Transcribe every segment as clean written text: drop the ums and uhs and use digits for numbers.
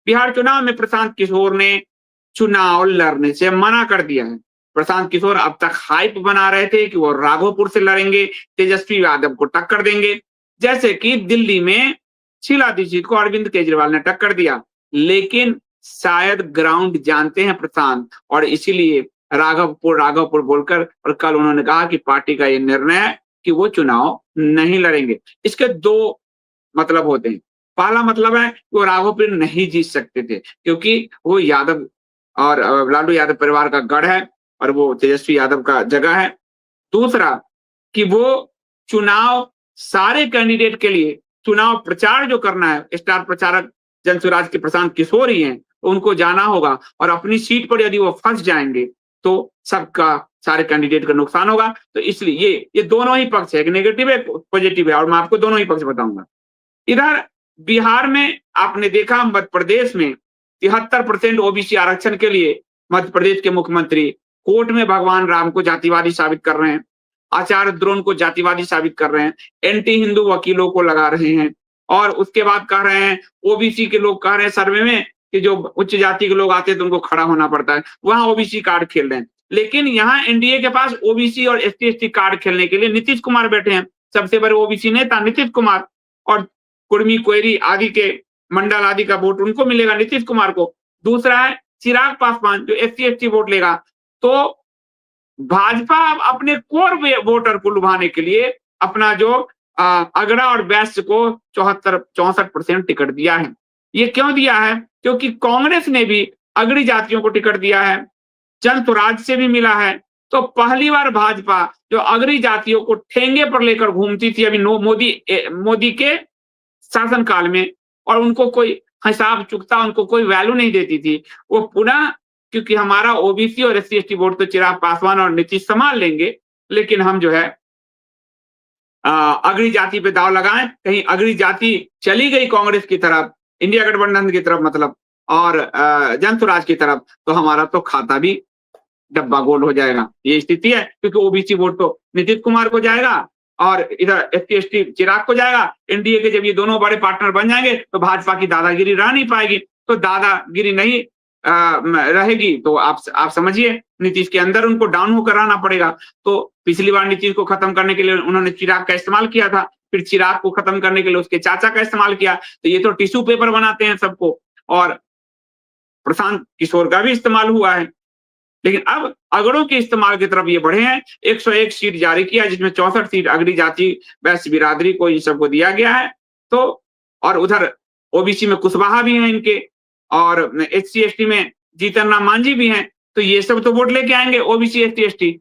बिहार चुनाव में प्रशांत किशोर ने चुनाव लड़ने से मना कर दिया है। प्रशांत किशोर अब तक हाइप बना रहे थे कि वो राघोपुर से लड़ेंगे, तेजस्वी यादव को टक्कर देंगे। जैसे कि दिल्ली में शीला दीक्षित को अरविंद केजरीवाल ने टक्कर दिया, लेकिन शायद ग्राउंड जानते हैं प्रशांत और इसीलिए राघवपुर राघवपुर बोलकर और कल उन्होंने कहा कि पार्टी का ये निर्णय है कि वो चुनाव नहीं लड़ेंगे। इसके 2 मतलब होते हैं। पहला मतलब है वो राघोपुर नहीं जीत सकते थे क्योंकि वो यादव और लालू यादव परिवार का गढ़ है और वो तेजस्वी यादव का जगह है। दूसरा कि वो चुनाव सारे कैंडिडेट के लिए चुनाव प्रचार जो करना है, स्टार प्रचारक जनसुराज के प्रशांत किशोर ही हैं, तो उनको जाना होगा और अपनी सीट पर यदि वो फंस जाएंगे तो सबका सारे कैंडिडेट का नुकसान होगा। तो इसलिए ये दोनों ही पक्ष है, एक नेगेटिव है, एक पॉजिटिव है और मैं आपको दोनों ही पक्ष बताऊंगा। इधर बिहार में आपने देखा मध्य प्रदेश में 73% ओबीसी आरक्षण के लिए मध्य प्रदेश के मुख्यमंत्री कोर्ट में भगवान राम को जातिवादी साबित कर रहे हैं, आचार्य द्रोण को जातिवादी साबित कर रहे हैं, एंटी हिंदू वकीलों को लगा रहे हैं और उसके बाद कह रहे हैं ओबीसी के लोग कह रहे हैं सर्वे में कि जो उच्च जाति के लोग आते हैं तो उनको खड़ा होना पड़ता है, वहां ओबीसी कार्ड खेल रहे हैं। लेकिन यहाँ एनडीए के पास ओबीसी और एसटी कार्ड खेलने के लिए नीतीश कुमार बैठे हैं, सबसे बड़े ओबीसी नेता नीतीश कुमार, और कुर्मी कोयरी आदि के मंडल आदि का वोट उनको मिलेगा नीतीश कुमार को। दूसरा है चिराग पासवान जो एससी वोट लेगा। तो भाजपा अब अपने कोर वोटर को लुभाने के लिए अपना जो अगड़ा और वैश्य को 64% टिकट दिया है। ये क्यों दिया है? क्योंकि कांग्रेस ने भी अगड़ी जातियों को टिकट दिया है, जनसुराज से भी मिला है। तो पहली बार भाजपा जो अगड़ी जातियों को ठेंगे पर लेकर घूमती थी अभी मोदी के शासनकाल में, और उनको कोई हिसाब चुकता, उनको कोई वैल्यू नहीं देती थी, वो पुनः क्योंकि हमारा ओबीसी और एससी एसटी वोट तो चिराग पासवान और नीतीश संभाल लेंगे, लेकिन हम जो है अगड़ी जाति पे दाव लगाएं, कहीं अगड़ी जाति चली गई कांग्रेस की तरफ, इंडिया गठबंधन की तरफ मतलब, और जनसुराज की तरफ, तो हमारा तो खाता भी डब्बा गोल हो जाएगा। ये स्थिति है क्योंकि ओबीसी वोट तो नीतीश कुमार को जाएगा और इधर एसटी एसटी चिराग को जाएगा। एनडीए के जब ये दोनों बड़े पार्टनर बन जाएंगे तो भाजपा की दादागिरी रह नहीं पाएगी। तो दादागिरी नहीं रहेगी तो आप समझिए नीतीश के अंदर उनको डाउन होकर रहना पड़ेगा। तो पिछली बार नीतीश को खत्म करने के लिए उन्होंने चिराग का इस्तेमाल किया था, फिर चिराग को खत्म करने के लिए उसके चाचा का इस्तेमाल किया। तो ये तो टिश्यू पेपर बनाते हैं सबको, और प्रशांत किशोर का भी इस्तेमाल हुआ है। लेकिन अब अगड़ों के इस्तेमाल की तरफ ये बढ़े हैं। 101 सीट जारी किया जिसमें 64 सीट अगड़ी जाति वैश्य बिरादरी को इन सबको दिया गया है। तो और उधर ओबीसी में कुशवाहा भी हैं इनके, और एससी एसटी में जीतन राम मांझी भी हैं। तो ये सब तो वोट लेके आएंगे ओबीसी एसटी एसटी।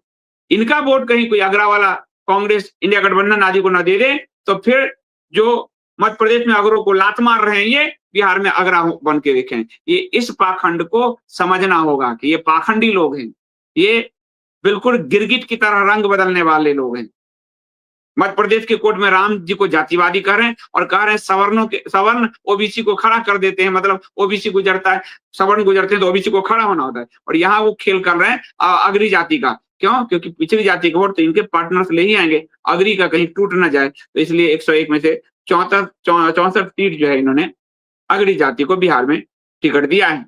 इनका वोट कहीं कोई अगड़ा वाला कांग्रेस इंडिया गठबंधन आदि को न दे दे तो फिर जो मध्य प्रदेश में अगड़ों को लात मार रहे हैं ये बिहार में अगड़ा बन के देखें। ये इस पाखंड को समझना होगा कि ये पाखंडी लोग हैं, ये बिल्कुल गिरगिट की तरह रंग बदलने वाले लोग हैं। मध्य प्रदेश के कोर्ट में राम जी को जातिवादी कह रहे हैं और कह रहे हैं सवर्ण ओबीसी को खड़ा कर देते हैं, मतलब ओबीसी गुजरता है, सवर्ण गुजरते हैं तो ओबीसी को खड़ा होना होता है। और यहाँ वो खेल कर रहे हैं अगड़ी जाति का। क्यों? क्योंकि पिछड़ी जाति का वोट तो इनके पार्टनर्स ले ही आएंगे, अगड़ी का कहीं टूट ना जाए। तो इसलिए 101 में से 64 सीट जो है इन्होंने अगड़ी जाति को बिहार में टिकट दिया है।